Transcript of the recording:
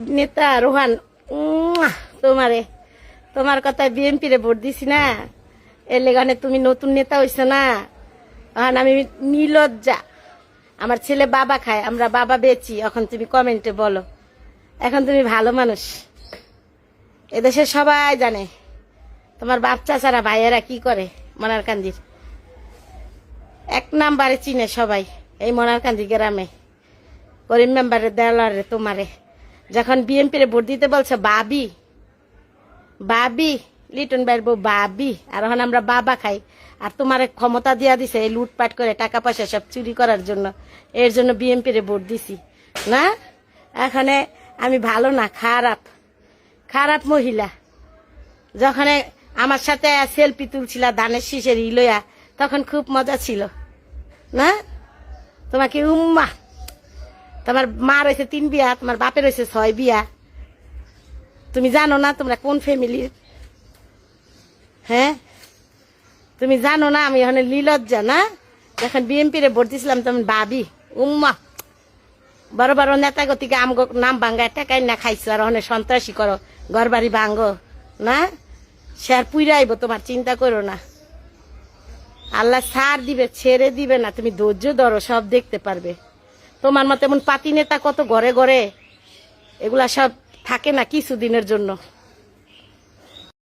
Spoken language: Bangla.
নেতা রোহান তোমারে তোমার কথায় বিএনপিরে ভোট দিছি না, এর লেগানে তুমি নতুন নেতা হইছো না। এখন আমি নির্লজ্জা, আমার ছেলে বাবা খায়, আমরা বাবা বেচি। এখন তুমি কমেন্টে বলো, এখন তুমি ভালো মানুষ, এদেশে সবাই জানে তোমার বাপ চাচারা ভাইয়েরা কি করে। মনারকান্দির এক নাম্বারে চিনে সবাই, এই মনারকান্দি গ্রামে করিম মেম্বারের দেওয়ারে তোমারে যখন বিএনপির ভোট দিতে বলছে বাবি বাবি, লিটন ভাইয়ের বউ বাবি, আর এখন আমরা বাবা খাই। আর তোমার ক্ষমতা দিয়া দিছে এই লুটপাট করে টাকা পয়সা সব চুরি করার জন্য, এর জন্য বিএনপির ভোট দিছি না। এখানে আমি ভালো না, খারাপ খারাপ মহিলা। যখন আমার সাথে সেলফি তুলছিল ধানের শীষের ইলয়া, তখন খুব মজা ছিল না। তোমাকে উম্মা, তোমার মা রয়েছে 3 বিয়া, তোমার বাপের রয়েছে 6 বিয়া। তুমি জানো না তোমরা কোন ফ্যামিলির? হ্যাঁ, তুমি জানো না আমি এখানে লীলজ্জা না। যখন বিএনপির ভোট দিছিলাম তখন ভাবি উম্মা বড় বড় নেতা গতিকে আমগো নাম ভাঙ্গায় টাকাই না খাইছো, আর ওখানে সন্ত্রাসী করো, ঘর বাড়ি ভাঙ্গো না। সে আর পুইরা আইব, তোমার চিন্তা করো না। আল্লাহ ছাড় দিবে, ছেড়ে দিবে না। তুমি ধৈর্য ধরো, সব দেখতে পারবে। তোমার মতো এমন পাতি নেতা কত ঘরে ঘরে, এগুলা সব থাকে না কিছুদিনের জন্য।